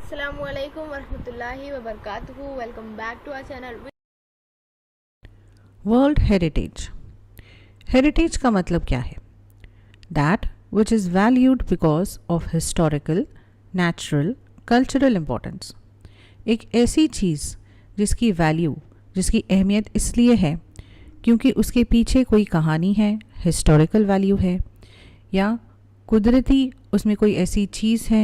Assalamualaikum warahmatullahi wabarakatuh. Welcome back to our channel. World heritage. Heritage का मतलब क्या है? That which is valued because of historical, natural, cultural importance. एक ऐसी चीज़ जिसकी वैल्यू, जिसकी अहमियत इसलिए है क्योंकि उसके पीछे कोई कहानी है, हिस्टोरिकल वैल्यू है, या कुदरती उसमें कोई ऐसी चीज़ है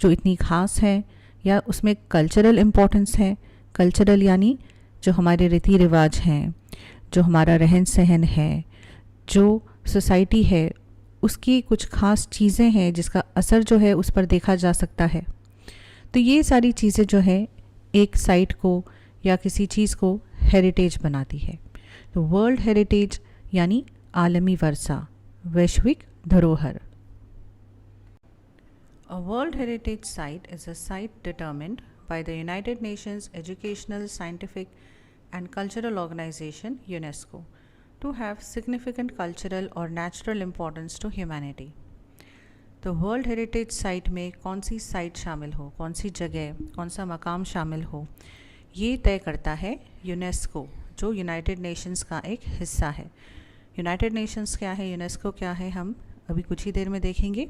जो इतनी ख़ास है, या उसमें कल्चरल इम्पोर्टेंस है। कल्चरल यानी जो हमारे रीति रिवाज हैं, जो हमारा रहन सहन है, जो सोसाइटी है, उसकी कुछ ख़ास चीज़ें हैं जिसका असर जो है उस पर देखा जा सकता है। तो ये सारी चीज़ें जो है एक साइट को या किसी चीज़ को हेरिटेज बनाती है। तो वर्ल्ड हेरिटेज यानी आलमी वर्षा, वैश्विक धरोहर। A World Heritage Site is a site determined by the United Nations Educational, Scientific and Cultural Organization UNESCO to have significant cultural or natural importance to humanity. तो वर्ल्ड हेरिटेज साइट में कौन सी site शामिल हो, कौन सी जगह, कौन सा मकाम शामिल हो, ये तय करता है यूनेस्को, जो यूनाइटेड नेशंस का एक हिस्सा है। यूनाइटेड नेशंस क्या है, यूनेस्को क्या है, हम अभी कुछ ही देर में देखेंगे।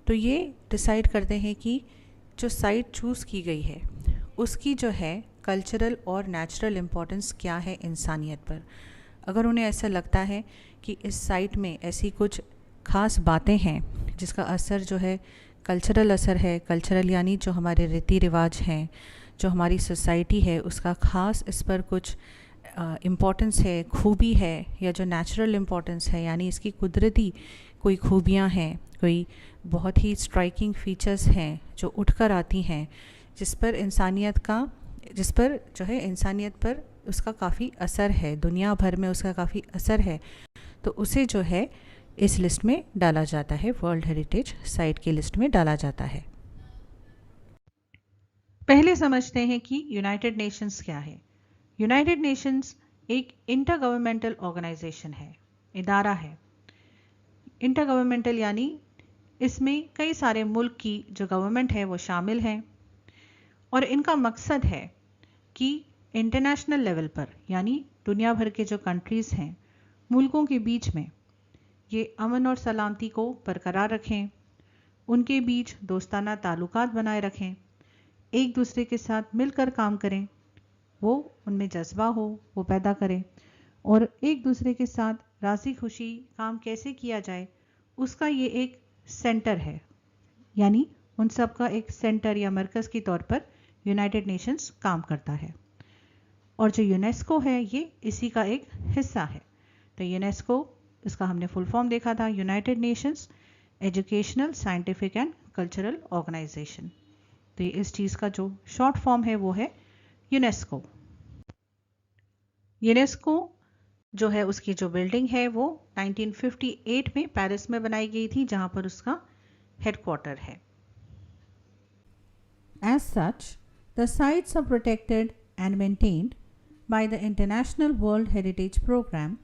तो ये डिसाइड करते हैं कि जो साइट चूज़ की गई है उसकी जो है कल्चरल और नेचुरल इम्पोर्टेंस क्या है इंसानियत पर। अगर उन्हें ऐसा लगता है कि इस साइट में ऐसी कुछ ख़ास बातें हैं जिसका असर जो है कल्चरल असर है, कल्चरल यानी जो हमारे रीति रिवाज हैं, जो हमारी सोसाइटी है, उसका ख़ास इस पर कुछ इम्पोर्टेंस है, खूबी है, या जो नेचुरल इम्पोर्टेंस है यानी इसकी कुदरती कोई खूबियाँ हैं, कोई बहुत ही स्ट्राइकिंग फीचर्स हैं जो उठकर आती हैं, जिस पर जो है इंसानियत पर उसका काफ़ी असर है, दुनिया भर में उसका काफ़ी असर है, तो उसे जो है इस लिस्ट में डाला जाता है, वर्ल्ड हेरिटेज साइट की लिस्ट में डाला जाता है। पहले समझते हैं कि यूनाइटेड नेशंस क्या है। यूनाइटेड नेशंस एक इंटर गवर्नमेंटल ऑर्गेनाइजेशन है, इदारा है। इंटर गवर्नमेंटल यानी इसमें कई सारे मुल्क की जो गवर्नमेंट है वो शामिल हैं, और इनका मकसद है कि इंटरनेशनल लेवल पर यानी दुनिया भर के जो कंट्रीज़ हैं, मुल्कों के बीच में ये अमन और सलामती को बरकरार रखें, उनके बीच दोस्ताना ताल्लुकात बनाए रखें, एक दूसरे के साथ मिलकर काम करें, वो उनमें जज्बा हो वो पैदा करें, और एक दूसरे के साथ राज़ी खुशी काम कैसे किया जाए उसका ये एक सेंटर है। यानी उन सब का एक सेंटर या मरकज़ के तौर पर यूनाइटेड नेशंस काम करता है, और जो यूनेस्को है ये इसी का एक हिस्सा है। तो यूनेस्को, इसका हमने फुल फॉर्म देखा था, United Nations Educational, Scientific and Cultural Organization. तो ये इस चीज़ का जो शॉर्ट फॉर्म है वो है यूनेस्को। यूनेस्को जो है उसकी जो बिल्डिंग है वो 1958 में पेरिस में बनाई गई थी, जहां पर उसका हेडक्वार्टर है। As such, the sites are protected and maintained by the International World Heritage Program,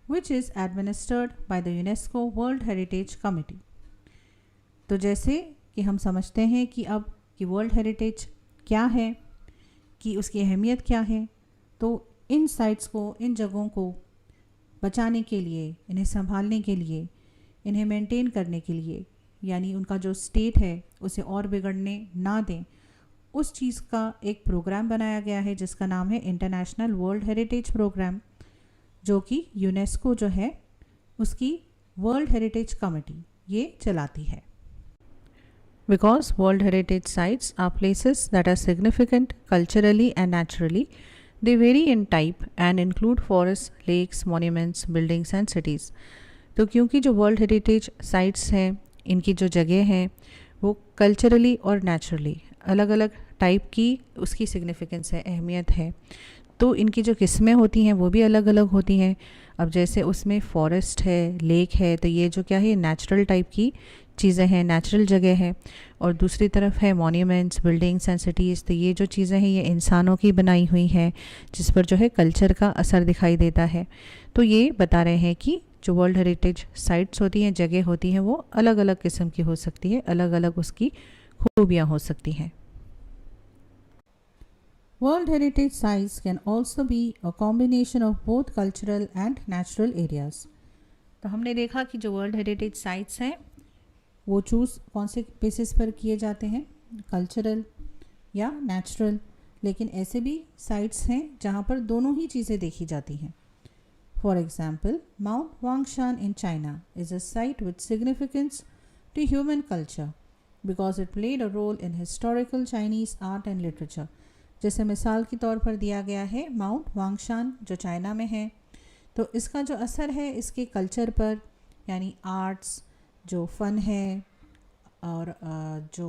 which is administered by the UNESCO World Heritage Committee. तो जैसे कि हम समझते हैं कि अब कि वर्ल्ड हेरिटेज क्या है, कि उसकी अहमियत क्या है, तो इन साइट्स को, इन जगहों को बचाने के लिए, इन्हें संभालने के लिए, इन्हें मेंटेन करने के लिए, यानी उनका जो स्टेट है उसे और बिगड़ने ना दें, उस चीज़ का एक प्रोग्राम बनाया गया है जिसका नाम है इंटरनेशनल वर्ल्ड हेरिटेज प्रोग्राम, जो कि यूनेस्को जो है उसकी वर्ल्ड हेरिटेज कमेटी ये चलाती है। Because world heritage sites are places that are significant culturally and naturally, they vary in type and include forests, lakes, monuments, buildings and cities. तो क्योंकि जो वर्ल्ड हेरिटेज साइट्स हैं, इनकी जो जगह हैं वो कल्चरली और नेचुरली अलग अलग टाइप की उसकी सिग्निफिकेंस है, अहमियत है, तो इनकी जो किस्में होती हैं वो भी अलग अलग होती हैं। अब जैसे उसमें फॉरेस्ट है, लेक है, तो ये जो क्या है नेचुरल टाइप की चीज़ें हैं, नेचुरल जगह है, और दूसरी तरफ है मॉन्यूमेंट्स, बिल्डिंग्स एंड सिटीज़, तो ये जो चीज़ें हैं ये इंसानों की बनाई हुई हैं जिस पर जो है कल्चर का असर दिखाई देता है। तो ये बता रहे हैं कि जो वर्ल्ड हेरिटेज साइट्स होती हैं, जगह होती हैं, वो अलग अलग किस्म की हो सकती है, अलग अलग उसकी खूबियाँ हो सकती हैं। World Heritage Sites can also be a combination of both cultural and natural areas. तो हमने देखा कि जो वर्ल्ड हेरिटेज साइट्स हैं वो चूज़ कौन से बेसिस पर किए जाते हैं, कल्चरल या नेचुरल, लेकिन ऐसे भी साइट्स हैं जहाँ पर दोनों ही चीज़ें देखी जाती हैं. For example, mount Huangshan in China is a site with significance to human culture because it played a role in historical Chinese art and literature. जैसे मिसाल के तौर पर दिया गया है माउंट वांगशान जो चाइना में है, तो इसका जो असर है इसके कल्चर पर, यानी आर्ट्स, जो फ़न है और जो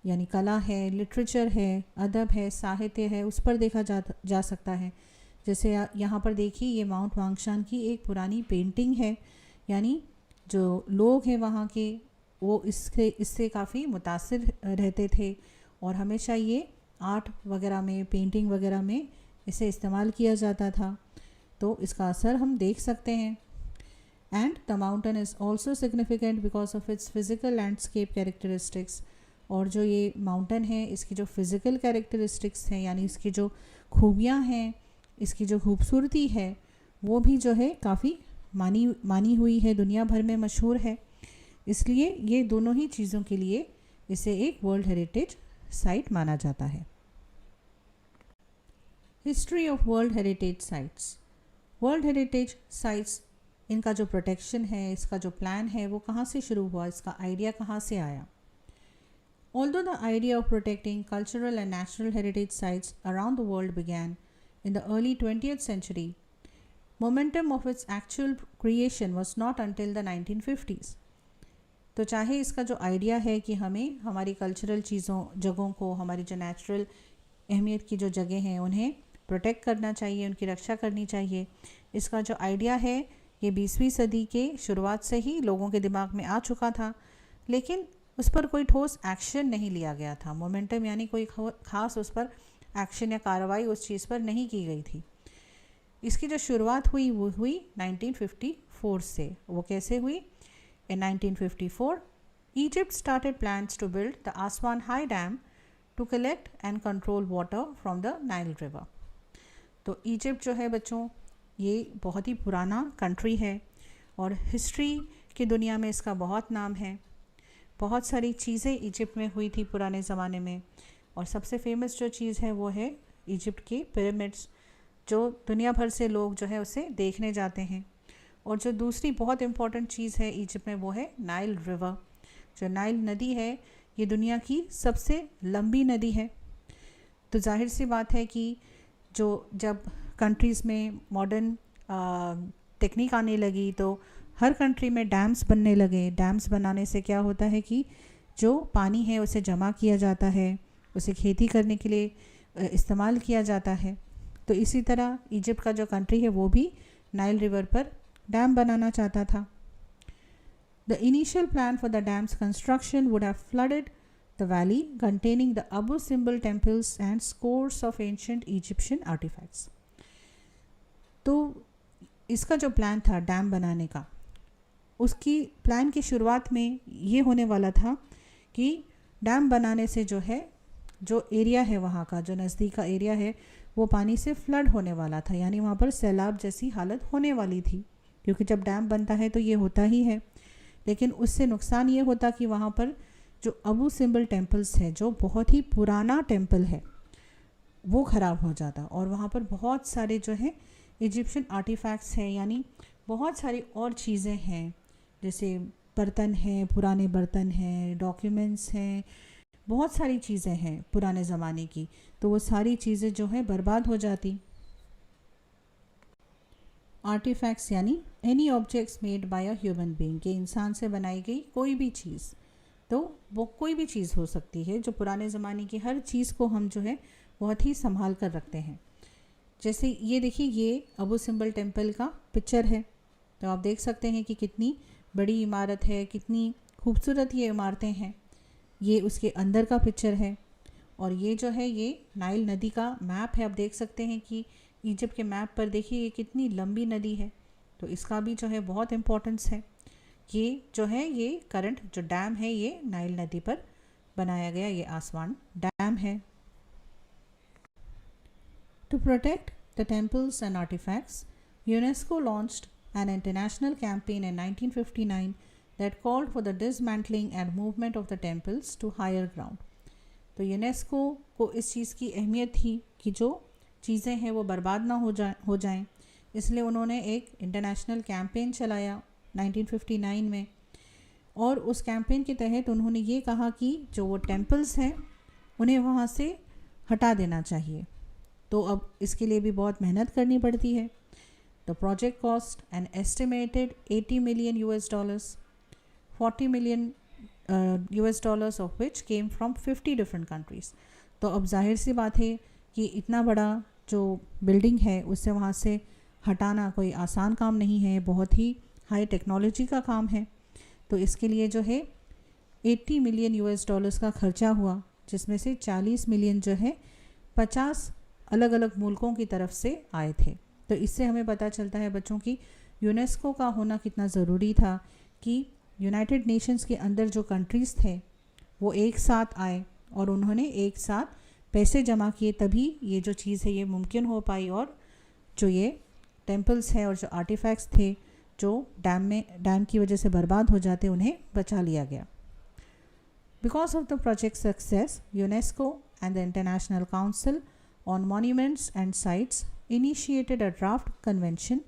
यानी कला है, लिटरेचर है, अदब है, साहित्य है, उस पर देखा जा सकता है. जैसे यहाँ पर देखिए ये माउंट वांगशान की एक पुरानी पेंटिंग है, यानी जो लोग हैं वहाँ के वो इससे काफ़ी मुतासिर रहते थे और हमेशा ये आर्ट वगैरह में, पेंटिंग वगैरह में इसे इस्तेमाल किया जाता था. तो इसका असर हम देख सकते हैं. And the mountain is also significant because of its physical landscape characteristics. और जो ये माउंटेन है इसकी जो फिज़िकल कैरेक्टरिस्टिक्स हैं, यानी इसकी जो खूबियाँ हैं, इसकी जो खूबसूरती है, वो भी जो है काफ़ी मानी हुई है, दुनिया भर में मशहूर है. इसलिए ये दोनों ही चीज़ों के लिए इसे एक वर्ल्ड हेरिटेज साइट माना जाता है. History of world heritage sites. World heritage sites, इनका जो प्रोटेक्शन है, इसका जो प्लान है, वो कहाँ से शुरू हुआ, इसका आइडिया कहाँ से आया. Although the idea of protecting cultural and natural heritage sites around the world began in the early 20th century, momentum of its actual creation was not until the 1950s. तो चाहे इसका जो आइडिया है कि हमें हमारी कल्चरल जगहों को, हमारी जो नेचुरल अहमियत की जो जगह हैं उन्हें प्रोटेक्ट करना चाहिए, उनकी रक्षा करनी चाहिए, इसका जो आइडिया है ये 20वीं सदी के शुरुआत से ही लोगों के दिमाग में आ चुका था, लेकिन उस पर कोई ठोस एक्शन नहीं लिया गया था. मोमेंटम यानी कोई ख़ास उस पर एक्शन या कार्रवाई उस चीज़ पर नहीं की गई थी. इसकी जो शुरुआत हुई वो हुई 1954 से. वो कैसे हुई? In 1954, Egypt started plans to build the Aswan High Dam to collect and control water from the Nile River. तो इजिप्ट जो है बच्चों, ये बहुत ही पुराना कंट्री है और हिस्ट्री की दुनिया में इसका बहुत नाम है. बहुत सारी चीज़ें इजिप्ट में हुई थी पुराने ज़माने में, और सबसे फेमस जो चीज़ है वो है इजिप्ट के पिरामिड्स, जो दुनिया भर से लोग जो है उसे देखने जाते हैं. और जो दूसरी बहुत इम्पॉर्टेंट चीज़ है इजिप्ट में वो है नाइल रिवर. जो नाइल नदी है ये दुनिया की सबसे लंबी नदी है. तो जाहिर सी बात है कि जब कंट्रीज़ में मॉडर्न टेक्निक आने लगी तो हर कंट्री में डैम्स बनने लगे. डैम्स बनाने से क्या होता है कि जो पानी है उसे जमा किया जाता है, उसे खेती करने के लिए इस्तेमाल किया जाता है. तो इसी तरह इजिप्ट का जो कंट्री है वो भी नाइल रिवर पर डैम बनाना चाहता था. The initial plan for the dam's construction would have flooded the valley containing the Abu Simbel temples and scores of ancient Egyptian artefacts. तो इसका जो प्लान था डैम बनाने का, उसकी प्लान की शुरुआत में ये होने वाला था कि डैम बनाने से जो है, जो एरिया है वहाँ का, जो नज़दीक का एरिया है, वो पानी से फ्लड होने वाला था, यानी वहाँ पर सैलाब जैसी हालत होने वाली थी. क्योंकि जब डैम बनता है तो ये होता ही है, लेकिन उससे नुकसान ये होता कि वहाँ पर जो अबू सिंबल टेम्पल्स है, जो बहुत ही पुराना टेम्पल है, वो ख़राब हो जाता. और वहाँ पर बहुत सारे जो है इजिप्शियन आर्टिफैक्ट्स हैं, यानी बहुत सारी और चीज़ें हैं, जैसे बर्तन हैं, पुराने बर्तन हैं, डॉक्यूमेंट्स हैं, बहुत सारी चीज़ें हैं पुराने ज़माने की. तो वो सारी चीज़ें जो है बर्बाद हो जाती. आर्टिफैक्ट्स यानी any objects made by a human being, के इंसान से बनाई गई कोई भी चीज़. तो वो कोई भी चीज़ हो सकती है. जो पुराने ज़माने की हर चीज़ को हम जो है बहुत ही संभाल कर रखते हैं. जैसे ये देखिए, ये अबू सिंबल टेम्पल का पिक्चर है. तो आप देख सकते हैं कि कितनी बड़ी इमारत है, कितनी खूबसूरत ये इमारतें हैं. ये उसके अंदर का पिक्चर है. और ये जो है ये नाइल नदी का मैप है. आप देख सकते हैं कि इजिप्ट के मैप पर देखिए ये कितनी लंबी नदी है. तो इसका भी जो है बहुत इम्पोर्टेंस है. ये जो है ये करंट जो डैम है ये नाइल नदी पर बनाया गया ये आसवान डैम है. To protect the temples and artifacts, UNESCO launched an international campaign in 1959 that called for the dismantling and movement of the temples to higher ground. तो यूनेस्को को इस चीज़ की अहमियत थी कि जो चीज़ें हैं वो बर्बाद ना हो जाएं, इसलिए उन्होंने एक इंटरनेशनल कैंपेन चलाया 1959 में। और उस कैंपेन के तहत उन्होंने ये कहा कि जो वो टेम्पल्स हैं उन्हें वहाँ से हटा देना चाहिए। तो अब इसके लिए भी बहुत मेहनत करनी पड़ती है। The project cost an estimated $80 million, $40 million of which came from 50 different countries. तो अब जाहिर सी बात है कि इतना बड़ा जो बिल्डिंग है उससे वहाँ से हटाना कोई आसान काम नहीं है, बहुत ही हाई टेक्नोलॉजी का काम है। तो इसके लिए जो है $80 million का खर्चा हुआ, जिसमें से 40 मिलियन जो है 50 अलग अलग मुल्कों की तरफ से आए थे। तो इससे हमें पता चलता है बच्चों की यूनेस्को का होना कितना ज़रूरी था कि यूनाइटेड नेशंस के अंदर जो कंट्रीज़ थे वो एक साथ आए और उन्होंने एक साथ पैसे जमा किए, तभी ये जो चीज़ है ये मुमकिन हो पाई और जो ये टेम्पल्स हैं और जो आर्टिफैक्ट्स थे जो डैम की वजह से बर्बाद हो जाते उन्हें बचा लिया गया। Because of the project success, UNESCO and the international council on monuments and sites initiated a draft convention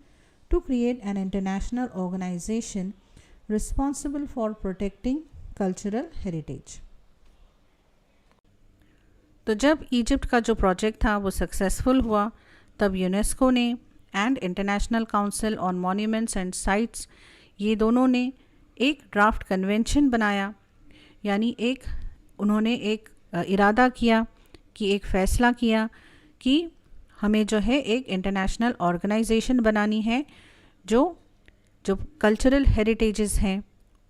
to create an international organization responsible for protecting cultural heritage. तो जब इजिप्ट का जो प्रोजेक्ट था वो सक्सेसफुल हुआ, तब UNESCO ने and international council on monuments and sites, ये दोनों ने एक ड्राफ्ट कन्वेंशन बनाया, यानी उन्होंने एक इरादा किया कि एक फ़ैसला किया कि हमें जो है एक इंटरनेशनल ऑर्गेनाइजेशन बनानी है जो कल्चरल हेरिटेजेस हैं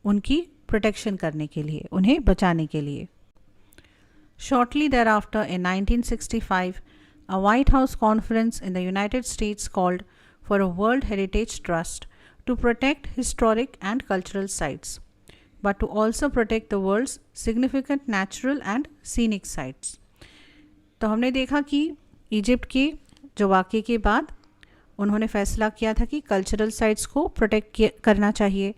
उनकी प्रोटेक्शन करने के लिए, उन्हें बचाने के लिए। Shortly thereafter in 1965 a White House conference in the United States called for a World Heritage Trust to protect historic and cultural sites, but to also protect the world's significant natural and scenic sites. तो हमने देखा कि Egypt के जो वाक़े के बाद उन्होंने फ़ैसला किया था कि कल्चरल साइट्स को प्रोटेक्ट करना चाहिए,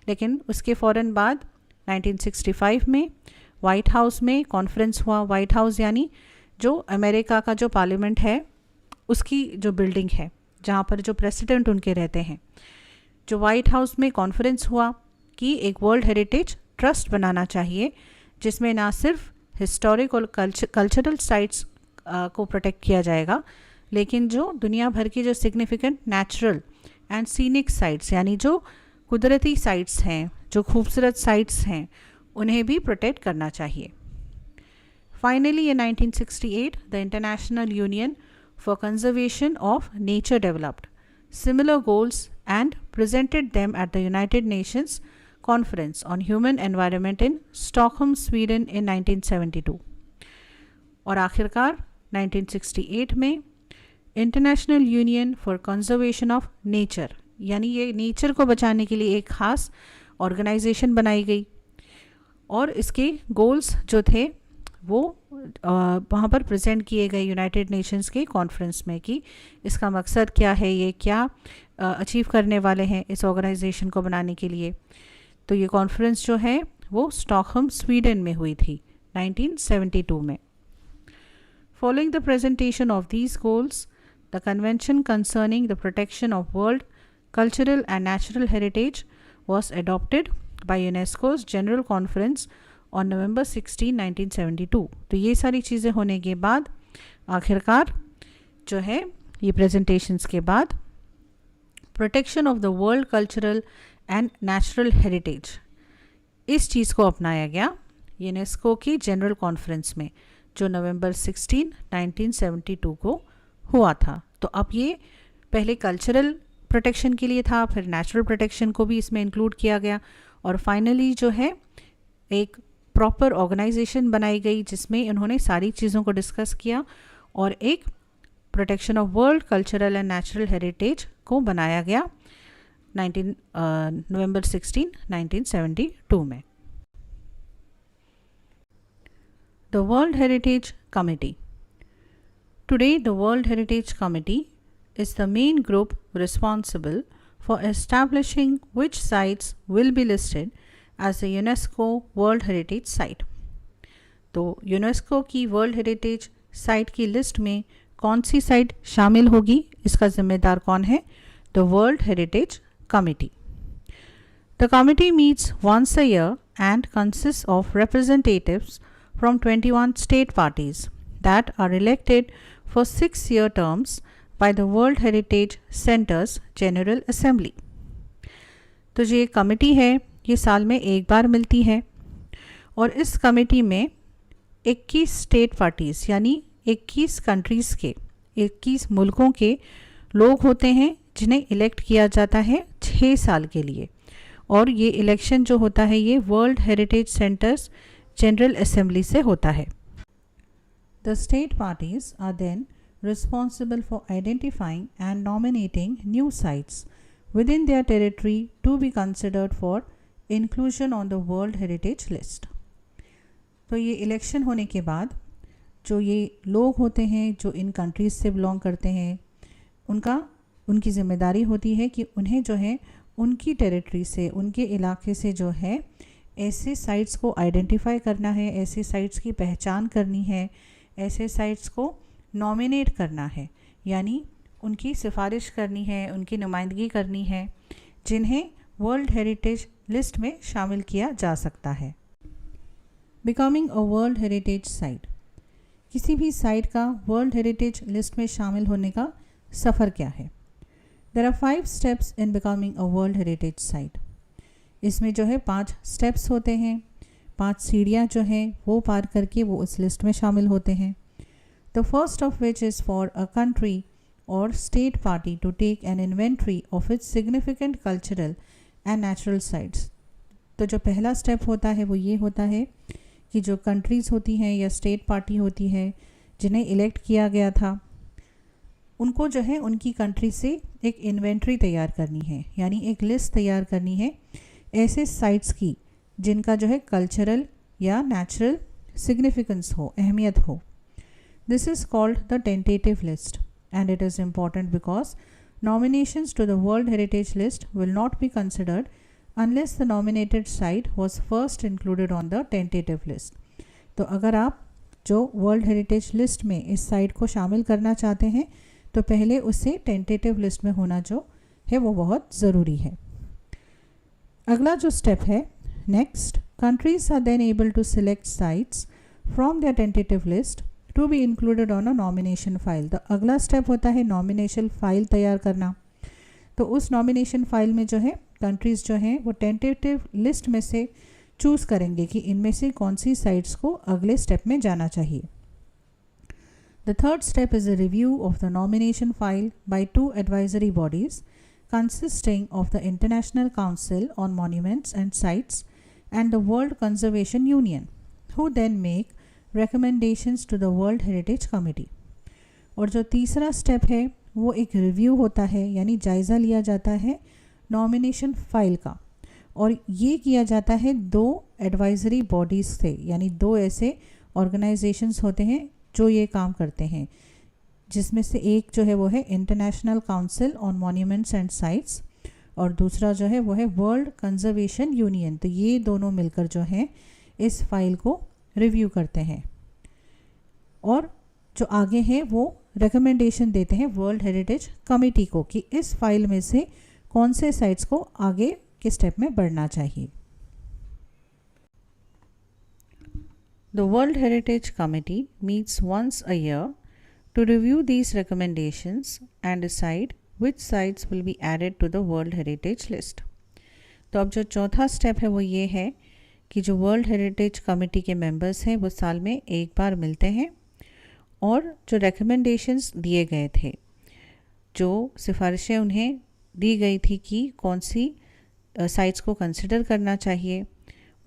लेकिन उसके फ़ौरन बाद 1965 में वाइट हाउस में कॉन्फ्रेंस हुआ। वाइट हाउस यानी जो अमेरिका का जो पार्लियामेंट है उसकी जो बिल्डिंग है जहाँ पर जो प्रेसिडेंट उनके रहते हैं, जो वाइट हाउस में कॉन्फ्रेंस हुआ कि एक वर्ल्ड हेरिटेज ट्रस्ट बनाना चाहिए जिसमें ना सिर्फ हिस्टोरिक और कल्चरल साइट्स को प्रोटेक्ट किया जाएगा, लेकिन जो दुनिया भर की जो significant natural and scenic sites यानी जो कुदरती साइट्स हैं, जो खूबसूरत साइट्स हैं, उन्हें भी प्रोटेक्ट करना चाहिए। Finally in 1968 the International Union for Conservation of Nature developed similar goals and presented them at the United Nations Conference on Human Environment in Stockholm, Sweden in 1972। और आखिरकार 1968 में international union for conservation of nature, यानी ये nature को बचाने के लिए एक ख़ास ऑर्गेनाइजेशन बनाई गई और इसके गोल्स जो थे वो वहाँ पर प्रेजेंट किए गए यूनाइटेड नेशंस के कॉन्फ्रेंस में कि इसका मकसद क्या है, ये क्या अचीव करने वाले हैं इस ऑर्गेनाइजेशन को बनाने के लिए। तो ये कॉन्फ्रेंस जो है वो स्टॉकहोम स्वीडन में हुई थी 1972 में। Following the presentation of these goals, the Convention concerning the protection of world cultural and natural heritage was adopted by UNESCO's General Conference on November 16, 1972। तो ये सारी चीज़ें होने के बाद आखिरकार जो है ये प्रेजेंटेशंस के बाद protection of the world cultural and natural heritage, इस चीज़ को अपनाया गया यूनेस्को की जनरल कॉन्फ्रेंस में जो नवंबर 16, 1972 को हुआ था। तो अब ये पहले कल्चरल प्रोटेक्शन के लिए था, फिर नेचुरल प्रोटेक्शन को भी इसमें इंक्लूड किया गया और फाइनली जो है एक प्रॉपर ऑर्गेनाइजेशन बनाई गई जिसमें उन्होंने सारी चीज़ों को डिस्कस किया और एक protection of world cultural and natural heritage को बनाया गया नवंबर 16, 1972 में। The World Heritage Committee. Today, the World Heritage Committee is the main group responsible for establishing which sites will be listed as a UNESCO World Heritage Site. तो UNESCO की world heritage site की list में कौन सी site शामिल होगी, इसका जिम्मेदार कौन है? The world heritage committee. The committee meets once a year and consists of representatives from 21 state parties that are elected for 6-year terms by the World Heritage Center's General Assembly. तो ये committee है, ये साल में एक बार मिलती है और इस कमेटी में 21 स्टेट पार्टीज़ यानी 21 कंट्रीज़ के 21 मुल्कों के लोग होते हैं जिन्हें इलेक्ट किया जाता है 6 साल के लिए. और ये इलेक्शन जो होता है ये world heritage centre's general assembly से होता है. The state parties are then responsible for identifying and nominating new sites within their territory to be considered for inclusion on the world heritage list. तो ये election होने के बाद जो ये लोग होते हैं जो इन कंट्रीज़ से बिलोंग करते हैं उनकी ज़िम्मेदारी होती है कि उन्हें जो है उनकी टेरिटरी से, उनके इलाके से जो है ऐसे साइट्स को आइडेंटिफाई करना है, ऐसे साइट्स की पहचान करनी है, ऐसे साइट्स को नॉमिनेट करना है, यानी उनकी सिफारिश करनी है, उनकी नुमाइंदगी करनी है जिन्हें वर्ल्ड हेरिटेज लिस्ट में शामिल किया जा सकता है. Becoming a world heritage site, किसी भी साइट का वर्ल्ड हेरिटेज लिस्ट में शामिल होने का सफ़र क्या है? There are 5 steps in becoming a World Heritage Site. इसमें जो है 5 स्टेप्स होते हैं, 5 सीढ़ियाँ जो हैं वो पार करके वो उस लिस्ट में शामिल होते हैं. The first of which is for a country or state party to take an inventory of its significant cultural and natural sites. तो जो पहला स्टेप होता है वो ये होता है कि जो कंट्रीज़ होती हैं या स्टेट पार्टी होती है जिन्हें इलेक्ट किया गया था उनको जो है उनकी कंट्री से एक इन्वेंट्री तैयार करनी है, यानी एक लिस्ट तैयार करनी है ऐसे साइट्स की जिनका जो है कल्चरल या नेचुरल सिग्निफिकेंस हो, अहमियत हो. This is called the tentative list and it is important because nominations to the World Heritage List will not be considered unless the nominated site was first included on the tentative list. तो अगर आप जो world heritage list में इस site को शामिल करना चाहते हैं तो पहले उससे टेंटेटिव लिस्ट में होना जो है वो बहुत ज़रूरी है. अगला जो स्टेप है next, countries are then able to select sites from their tentative list to be included on a nomination file. तो अगला स्टेप होता है नॉमिनेशन फाइल तैयार करना. तो उस नॉमिनेशन फाइल में जो है कंट्रीज़ जो हैं वो टेंटेटिव लिस्ट में से चूज़ करेंगे कि इनमें से कौन सी साइट्स को अगले स्टेप में जाना चाहिए. The third step is a review of the nomination file by 2 advisory bodies consisting of the International Council on Monuments and Sites and the World Conservation Union, who then make recommendations to the World Heritage Committee. और जो तीसरा step है वो एक review होता है, यानी जायज़ा लिया जाता है नॉमिनेशन फाइल का, और ये किया जाता है 2 एडवाइजरी बॉडीज़ से, यानी 2 ऐसे ऑर्गेनाइजेशंस होते हैं जो ये काम करते हैं, जिसमें से एक जो है वो है international council on monuments and sites और दूसरा जो है वो है वर्ल्ड कंजर्वेशन यूनियन. तो ये दोनों मिलकर जो है इस फाइल को रिव्यू करते हैं और जो आगे हैं वो रिकमेंडेशन देते हैं वर्ल्ड हेरिटेज कमेटी को कि इस फाइल में से कौन से साइट्स को आगे के स्टेप में बढ़ना चाहिए. The World Heritage Committee meets once a year to review these recommendations and decide which sites will be added to the World Heritage List. तो अब जो चौथा स्टेप है वो ये है कि जो वर्ल्ड हेरिटेज कमेटी के मेंबर्स हैं वो साल में एक बार मिलते हैं और जो recommendations दिए गए थे, जो सिफारिशें उन्हें दी गई थी कि कौन सी साइट्स को कंसिडर करना चाहिए,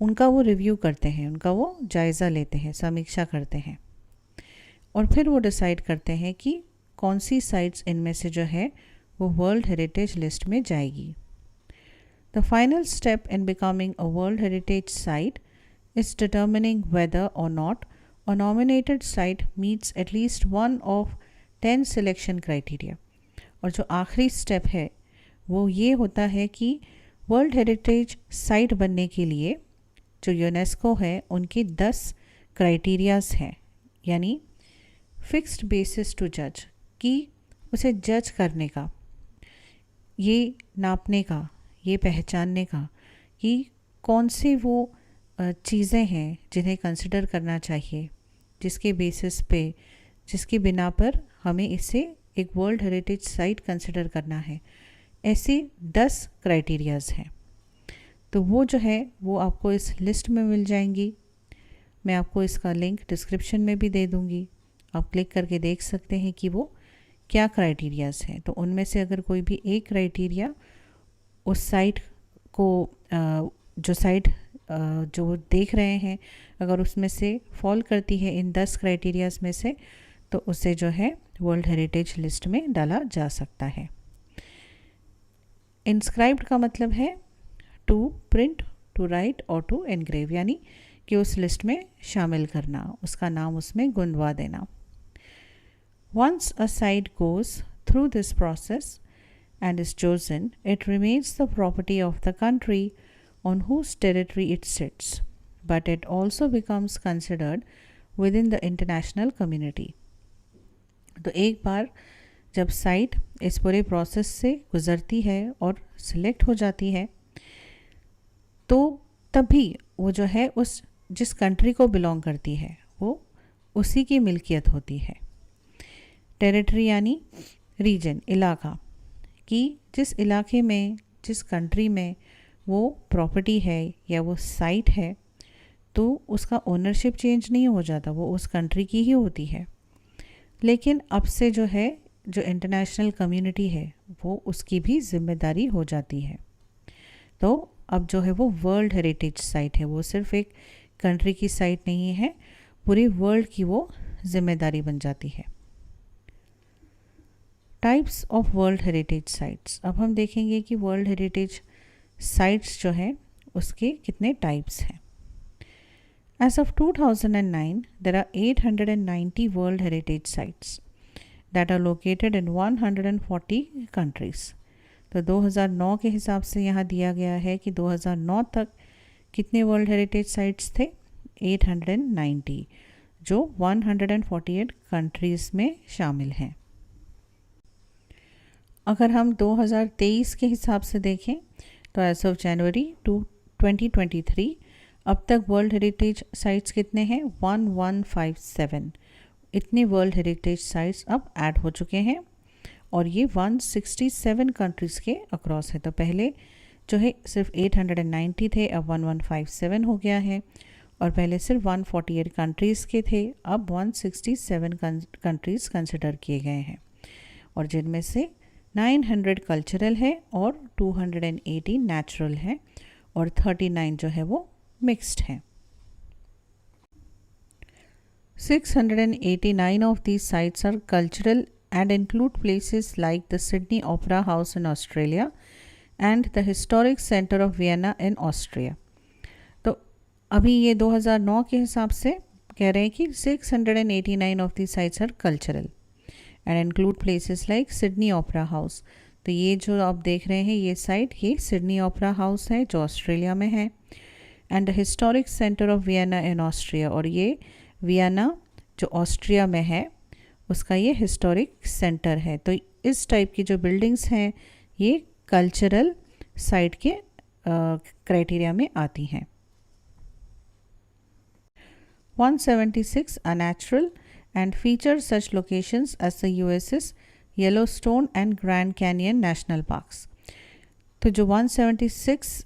उनका वो रिव्यू करते हैं, उनका वो जायज़ा लेते हैं, समीक्षा करते हैं और फिर वो डिसाइड करते हैं कि कौन सी साइट्स इनमें से जो है वो वर्ल्ड हेरिटेज लिस्ट में जाएगी. The final step in becoming a world heritage site is determining whether or not a nominated site meets at least one of 10 selection criteria. और जो आखिरी स्टेप है वो ये होता है कि वर्ल्ड हेरिटेज साइट बनने के लिए जो यूनेस्को है उनके 10 क्राइटेरियाज हैं, यानी फिक्स्ड बेसिस टू जज, कि उसे जज करने का, ये नापने का, ये पहचानने का कि कौन से वो चीज़ें हैं जिन्हें कंसिडर करना चाहिए, जिसके बेसिस पे, जिसकी बिना पर हमें इसे एक वर्ल्ड हेरिटेज साइट कंसिडर करना है। ऐसे 10 क्राइटेरियाज हैं। तो वो जो है वो आपको इस लिस्ट में मिल जाएंगी। मैं आपको इसका लिंक डिस्क्रिप्शन में भी दे दूँगी, आप क्लिक करके देख सकते हैं कि वो क्या क्राइटेरियाज हैं। तो उनमें से अगर कोई भी एक क्राइटेरिया उस साइट को जो साइट जो देख रहे हैं अगर उसमें से फॉल करती है इन 10 क्राइटेरियाज में से, तो उसे जो है वर्ल्ड हेरिटेज लिस्ट में डाला जा सकता है। इंस्क्राइब्ड का मतलब है टू प्रिंट, टू राइट और टू एनग्रेव, यानी कि उस लिस्ट में शामिल करना, उसका नाम उसमें गुंदवा देना। Once a site goes through this process and is chosen, it remains the property of the country on whose territory it sits, but it also becomes considered within the international community. तो एक बार जब site इस पूरे process से गुज़रती है और select हो जाती है, तो तभी वो जो है उस जिस कंट्री को बिलोंग करती है वो उसी की मिल्कियत होती है। टेरिटरी यानी रीजन, इलाका, कि जिस इलाके में, जिस कंट्री में वो प्रॉपर्टी है या वो साइट है, तो उसका ओनरशिप चेंज नहीं हो जाता, वो उस कंट्री की ही होती है। लेकिन अब से जो है जो इंटरनेशनल कम्युनिटी है वो उसकी भी जिम्मेदारी हो जाती है। तो अब जो है वो वर्ल्ड हेरिटेज साइट है, वो सिर्फ एक कंट्री की साइट नहीं है, पूरी वर्ल्ड की वो जिम्मेदारी बन जाती है। Types of world heritage sites. अब हम देखेंगे कि वर्ल्ड हेरिटेज साइट्स जो है उसके कितने टाइप्स हैं। As of 2009, there are 890 World Heritage Sites that are located in 140 countries. तो 2009 के हिसाब से यहाँ दिया गया है कि 2009 तक कितने वर्ल्ड हेरिटेज साइट्स थे? 890, जो 148 कंट्रीज़ में शामिल हैं। अगर हम 2023 के हिसाब से देखें तो एज ऑफ जनवरी 2023 अब तक वर्ल्ड हेरिटेज साइट्स कितने हैं? 1157। इतने वर्ल्ड हेरिटेज साइट्स अब ऐड हो चुके हैं और ये 167 कंट्रीज़ के अक्रॉस है। तो पहले जो है सिर्फ 890 थे, अब 1157 हो गया है, और पहले सिर्फ 148 कंट्रीज़ के थे, अब 167 कंट्रीज़ कंसिडर किए गए हैं, और जिनमें से 900 कल्चरल है और 280 नेचुरल है और 39 जो है वो मिक्स्ड है। 689 of these sites are cultural and include places like the Sydney Opera House in Australia and the Historic Centre of Vienna in Austria. तो अभी ये 2009 के हिसाब से कह रहे हैं कि 689 of these sites are cultural and include places like Sydney Opera House. तो ये जो आप देख रहे हैं ये साइट, ये सिडनी ओपरा हाउस है जो ऑस्ट्रेलिया में है, and the historic centre of Vienna in Austria, और ये वियना जो ऑस्ट्रिया में है उसका ये हिस्टोरिक सेंटर है। तो इस टाइप की जो बिल्डिंग्स हैं ये कल्चरल साइट के क्राइटेरिया में आती हैं। 176 are natural and feature such locations as the US's Yellowstone and Grand Canyon national parks. तो जो 176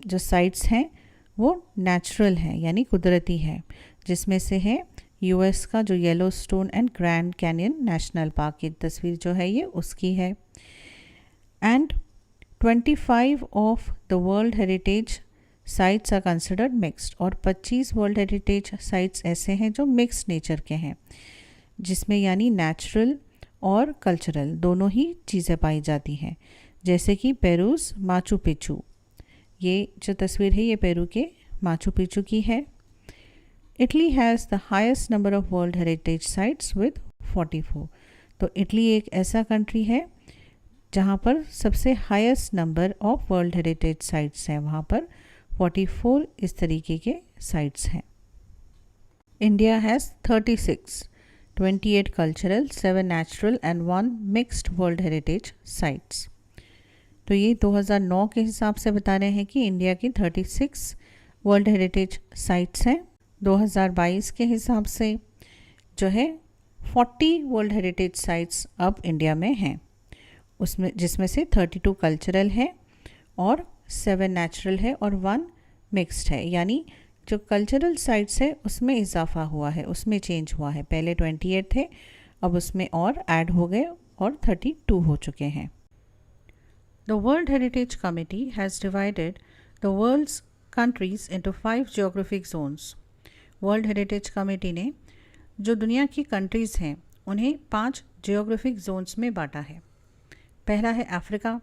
जो साइट्स हैं वो नेचुरल हैं यानी कुदरती है, जिसमें से है यूएस का जो Yellowstone and Grand Canyon National Park की तस्वीर जो है ये उसकी है। And 25 of the world heritage sites are considered mixed, और 25 वर्ल्ड हेरिटेज साइट्स ऐसे हैं जो मिक्स नेचर के हैं, जिसमें यानी नेचुरल और कल्चरल दोनों ही चीज़ें पाई जाती हैं, जैसे कि पेरूज माचू पिचू। ये जो तस्वीर है ये पेरू के माचू पिचू की है। Italy has the highest number of world heritage sites with 44। तो इटली एक ऐसा कंट्री है जहाँ पर सबसे highest number of world heritage sites हैं, वहाँ पर 44 इस तरीके के साइट्स हैं। India has 36, 28 cultural, 7 natural and 1 mixed world heritage sites. तो ये 2009 के हिसाब से बता रहे हैं कि इंडिया की 36 वर्ल्ड हेरिटेज साइट्स हैं। 2022 के हिसाब से जो है 40 वर्ल्ड हेरिटेज साइट्स अब इंडिया में हैं, उसमें जिसमें से 32 कल्चरल है और 7 नेचुरल है और 1 मिक्स्ड है। यानी जो कल्चरल साइट्स है उसमें इजाफा हुआ है, उसमें चेंज हुआ है। पहले 28 थे, अब उसमें और ऐड हो गए और 32 हो चुके हैं। The World Heritage Committee has divided the world's countries into 5 geographic zones. World Heritage Committee ने जो दुनिया की कंट्रीज़ हैं उन्हें 5 जियोग्राफिक जोन्स में बांटा है। पहला है अफ्रीका।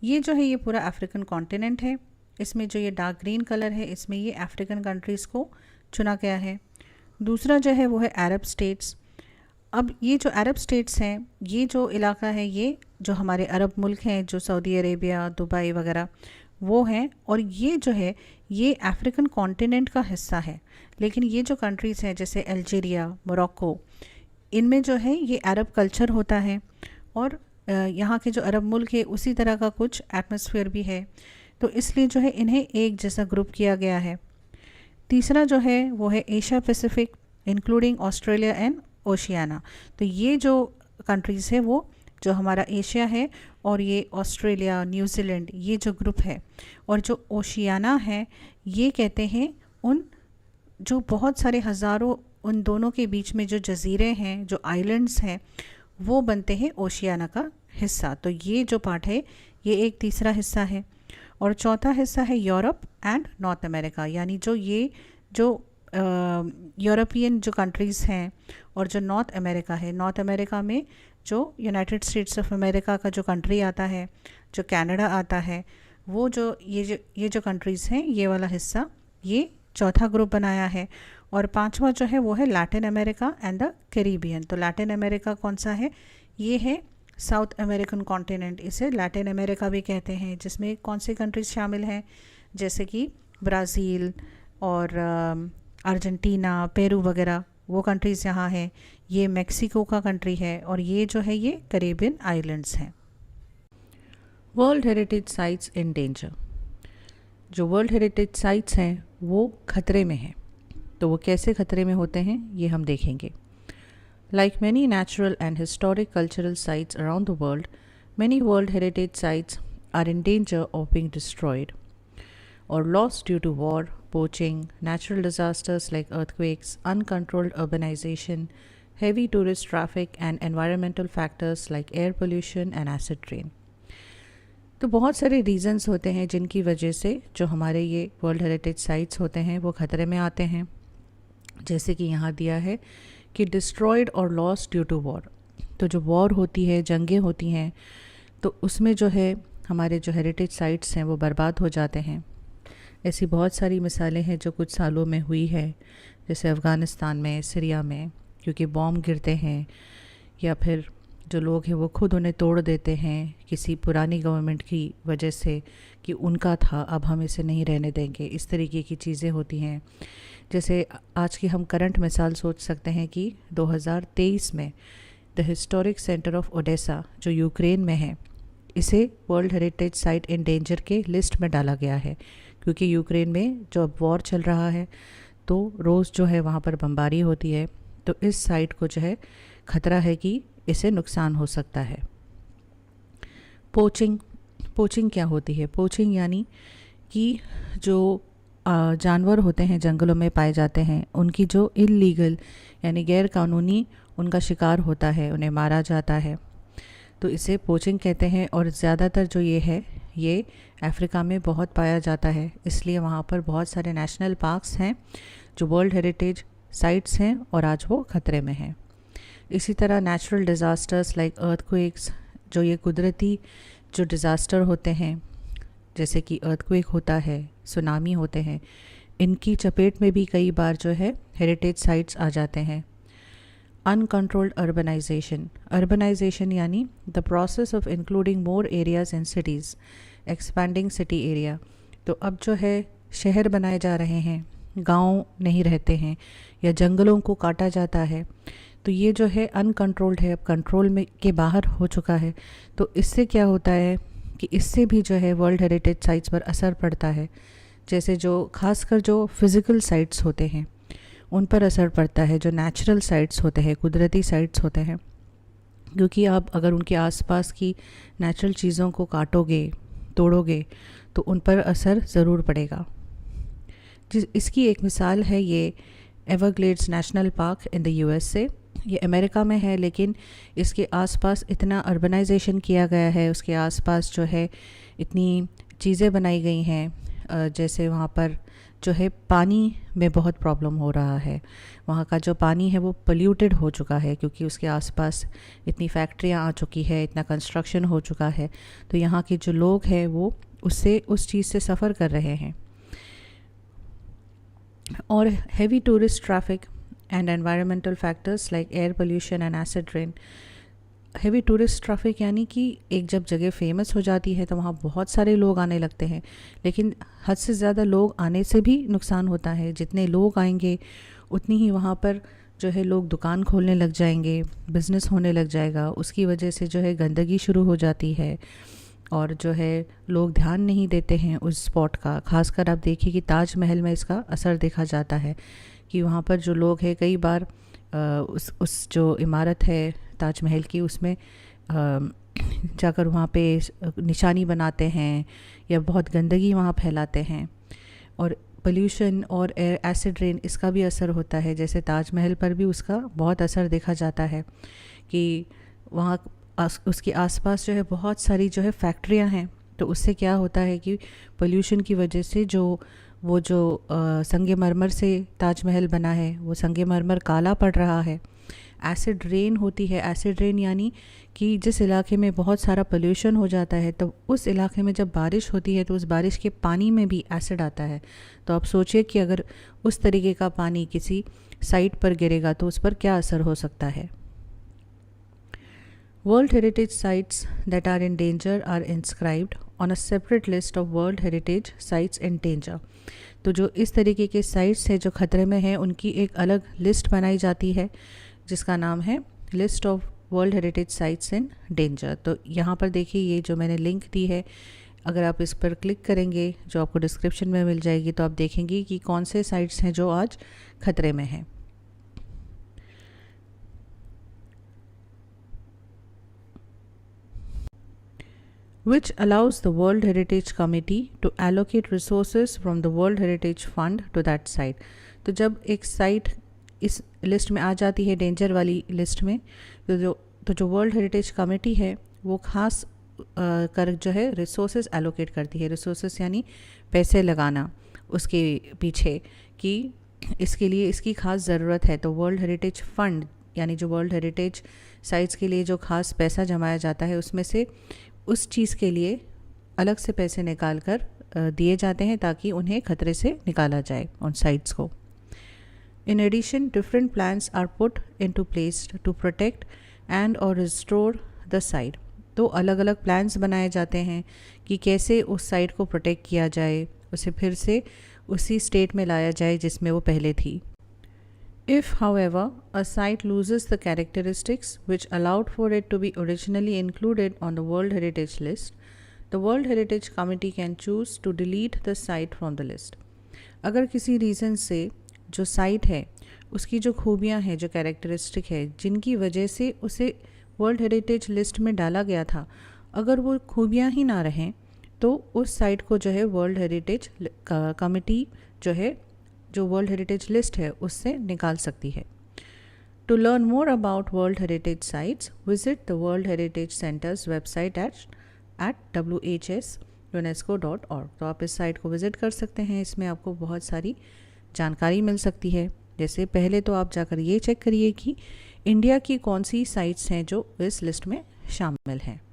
ये जो है ये पूरा अफ्रीकन कॉन्टिनेंट है। इसमें जो ये डार्क ग्रीन कलर है इसमें ये अफ्रीकन कंट्रीज़ को चुना गया है। दूसरा जो है वो है अरब स्टेट्स। अब ये जो अरब स्टेट्स हैं, ये जो इलाका है, ये जो हमारे अरब मुल्क हैं, जो सऊदी अरेबिया, दुबई वगैरह वो हैं, और ये जो है ये अफ्रीकन कॉन्टिनेंट का हिस्सा है। लेकिन ये जो कंट्रीज़ हैं जैसे अल्जीरिया, मोरक्को, इनमें जो है ये अरब कल्चर होता है और यहाँ के जो अरब मुल्क है उसी तरह का कुछ एटमॉस्फेयर भी है, तो इसलिए जो है इन्हें एक जैसा ग्रुप किया गया है। तीसरा जो है वो है Asia Pacific including Australia and Oceania. तो ये जो कंट्रीज़ है वो जो हमारा एशिया है और ये ऑस्ट्रेलिया, न्यूजीलैंड, ये जो ग्रुप है, और जो ओशियाना है ये कहते हैं उन जो बहुत सारे हज़ारों उन दोनों के बीच में जो जजीरे हैं, जो आइलैंड्स हैं, वो बनते हैं ओशियाना का हिस्सा। तो ये जो पार्ट है ये एक तीसरा हिस्सा है। और चौथा हिस्सा है यूरोप एंड नॉर्थ अमेरिका, यानी जो ये जो यूरोपियन जो कंट्रीज़ हैं और जो नॉर्थ अमेरिका है, नॉर्थ अमेरिका में जो यूनाइटेड स्टेट्स ऑफ अमेरिका का जो कंट्री आता है, जो कनाडा आता है, वो जो ये जो कंट्रीज़ हैं, ये वाला हिस्सा ये चौथा ग्रुप बनाया है। और पांचवा जो है वो है Latin America and the Caribbean. तो लैटिन अमेरिका कौन सा है? ये है साउथ अमेरिकन कॉन्टिनेंट, इसे लैटिन अमेरिका भी कहते हैं, जिसमें कौन सी कंट्रीज शामिल हैं, जैसे कि ब्राज़ील और अर्जेंटीना, पेरू वगैरह, वो कंट्रीज़ यहाँ हैं। ये मेक्सिको का कंट्री है और ये जो है ये कैरिबियन आइलैंड्स हैं। World heritage sites in danger. जो वर्ल्ड हेरिटेज साइट्स हैं वो खतरे में हैं, तो वो कैसे खतरे में होते हैं ये हम देखेंगे। Like many natural and historic cultural sites around the world, many World Heritage sites are in danger of being destroyed or lost due to war, poaching, natural disasters like earthquakes, uncontrolled urbanization, heavy tourist traffic, and environmental factors like air pollution and acid rain. तो बहुत सारे reasons होते हैं जिनकी वजह से जो हमारे ये वर्ल्ड हेरिटेज साइट्स होते हैं वो ख़तरे में आते हैं। जैसे कि यहाँ दिया है कि डिस्ट्रॉयड और लॉस्ट ड्यू टू वॉर। तो जो वॉर होती है, जंगें होती हैं, तो उसमें जो है हमारे जो हेरिटेज साइट्स हैं वो बर्बाद हो जाते हैं। ऐसी बहुत सारी मिसालें हैं जो कुछ सालों में हुई है, जैसे अफ़गानिस्तान में, सीरिया में, क्योंकि बॉम्ब गिरते हैं या फिर जो लोग हैं वो खुद उन्हें तोड़ देते हैं किसी पुरानी गवर्नमेंट की वजह से कि उनका था, अब हम इसे नहीं रहने देंगे। इस तरीके की चीज़ें होती हैं। जैसे आज की हम करंट मिसाल सोच सकते हैं कि 2023 में the historic centre of Odessa जो यूक्रेन में है, इसे world heritage site in danger के लिस्ट में डाला गया है, क्योंकि यूक्रेन में जो अब वॉर चल रहा है तो रोज़ जो है वहाँ पर बमबारी होती है। तो इस साइट को जो है ख़तरा है कि इसे नुकसान हो सकता है। पोचिंग क्या होती है? पोचिंग यानी कि जो जानवर होते हैं जंगलों में पाए जाते हैं, उनकी जो इल्लीगल यानी गैर कानूनी उनका शिकार होता है, उन्हें मारा जाता है, तो इसे पोचिंग कहते हैं। और ज़्यादातर जो ये है ये अफ्रीका में बहुत पाया जाता है, इसलिए वहाँ पर बहुत सारे नेशनल पार्क्स हैं जो वर्ल्ड हेरिटेज साइट्स हैं और आज वो ख़तरे में हैं। इसी तरह नेचुरल डिज़ास्टर्स लाइक अर्थक्वेक्स, जो ये कुदरती जो डिज़ास्टर होते हैं जैसे कि अर्थक्वेक होता है, सुनामी होते हैं, इनकी चपेट में भी कई बार जो है हेरिटेज साइट्स आ जाते हैं। अनकंट्रोल्ड अर्बनाइजेशन यानी the process of including more areas in cities, expanding city area. तो अब जो है शहर बनाए जा रहे हैं, गांव नहीं रहते हैं, या जंगलों को काटा जाता है। तो ये जो है अनकंट्रोल्ड है, अब कंट्रोल में के बाहर हो चुका है। तो इससे क्या होता है कि इससे भी जो है वर्ल्ड हेरिटेज साइट्स पर असर पड़ता है। जैसे जो खासकर जो फिज़िकल साइट्स होते हैं उन पर असर पड़ता है, जो नेचुरल साइट्स होते हैं, कुदरती साइट्स होते हैं, क्योंकि आप अगर उनके आसपास की नेचुरल चीज़ों को काटोगे, तोड़ोगे, तो उन पर असर ज़रूर पड़ेगा। इसकी एक मिसाल है ये Everglades national park in the USA. ये अमेरिका में है, लेकिन इसके आसपास इतना अर्बनाइजेशन किया गया है, उसके आसपास जो है इतनी चीज़ें बनाई गई हैं। जैसे वहाँ पर जो है पानी में बहुत प्रॉब्लम हो रहा है, वहाँ का जो पानी है वो पोल्यूटेड हो चुका है, क्योंकि उसके आसपास इतनी फैक्ट्रियाँ आ चुकी है, इतना कंस्ट्रक्शन हो चुका है। तो यहाँ के जो लोग हैं वो उस चीज़ से सफ़र कर रहे हैं। और heavy tourist traffic and environmental factors like air pollution and acid rain। Heavy tourist traffic यानी कि एक जब जगह फेमस हो जाती है तो वहाँ बहुत सारे लोग आने लगते हैं, लेकिन हद से ज़्यादा लोग आने से भी नुकसान होता है। जितने लोग आएंगे उतनी ही वहाँ पर जो है लोग दुकान खोलने लग जाएंगे, बिज़नेस होने लग जाएगा। उसकी वजह से जो है गंदगी शुरू हो जाती है और जो है लोग ध्यान नहीं देते हैं उस स्पॉट का। खासकर आप देखिए कि ताजमहल में इसका असर देखा जाता है कि वहाँ पर जो लोग हैं कई बार उस जो इमारत है ताजमहल की, उसमें जाकर वहाँ पे निशानी बनाते हैं या बहुत गंदगी वहाँ फैलाते हैं। और पोल्यूशन और एसिड रेन, इसका भी असर होता है। जैसे ताजमहल पर भी उसका बहुत असर देखा जाता है कि वहाँ उसके आसपास जो है बहुत सारी जो है फैक्ट्रियाँ हैं। तो उससे क्या होता है कि पोल्यूशन की वजह से जो संगमरमर से ताजमहल बना है वो संगमरमर काला पड़ रहा है। एसिड रेन होती है। एसिड रेन यानी कि जिस इलाके में बहुत सारा पोल्यूशन हो जाता है तो उस इलाके में जब बारिश होती है तो उस बारिश के पानी में भी एसिड आता है। तो आप सोचिए कि अगर उस तरीके का पानी किसी साइट पर गिरेगा तो उस पर क्या असर हो सकता है। World Heritage Sites that are in danger are inscribed on a separate list of World Heritage Sites in danger। तो जो इस तरीके के साइट्स हैं जो ख़तरे में हैं उनकी एक अलग लिस्ट बनाई जाती है जिसका नाम है list of world heritage sites in danger. तो यहाँ पर देखिए ये जो मैंने लिंक दी है, अगर आप इस पर क्लिक करेंगे जो आपको डिस्क्रिप्शन में मिल जाएगी तो आप देखेंगे कि कौन से साइट्स हैं जो आज ख़तरे में हैं। which allows the World Heritage Committee to allocate resources from the World Heritage Fund to that site। तो जब एक साइट इस लिस्ट में आ जाती है, डेंजर वाली लिस्ट में, तो जो वर्ल्ड हेरिटेज कमेटी है वो खास कर जो है रिसोर्सेज एलोकेट करती है। रिसोर्सेज यानी पैसे लगाना उसके पीछे कि इसके लिए इसकी खास ज़रूरत है। तो वर्ल्ड हेरिटेज फंड यानी जो वर्ल्ड हेरिटेज साइट्स के लिए जो खास पैसा जमाया जाता है उसमें से उस चीज़ के लिए अलग से पैसे निकाल कर दिए जाते हैं ताकि उन्हें खतरे से निकाला जाए उन साइट्स को। In addition, different plans are put into place to protect and or restore the site। तो अलग अलग प्लान्स बनाए जाते हैं कि कैसे उस साइट को प्रोटेक्ट किया जाए, उसे फिर से उसी स्टेट में लाया जाए जिसमें वो पहले थी। If, however, a site loses the characteristics which allowed for it to be originally included on the World Heritage List, the World Heritage Committee can choose to delete the site from the list। अगर किसी reason से जो site है उसकी जो खूबियाँ हैं, जो characteristic है, जिनकी वजह से उसे वर्ल्ड हेरिटेज लिस्ट में डाला गया था, अगर वो खूबियाँ ही ना रहें तो उस साइट को जो है वर्ल्ड हेरिटेज कमेटी जो वर्ल्ड हेरिटेज लिस्ट है उससे निकाल सकती है। To learn more about world heritage sites visit the world heritage centre's website at whsunesco.org। तो आप इस साइट को विज़िट कर सकते हैं। इसमें आपको बहुत सारी जानकारी मिल सकती है। जैसे पहले तो आप जाकर ये चेक करिए कि इंडिया की कौन सी साइट्स हैं जो इस लिस्ट में शामिल हैं।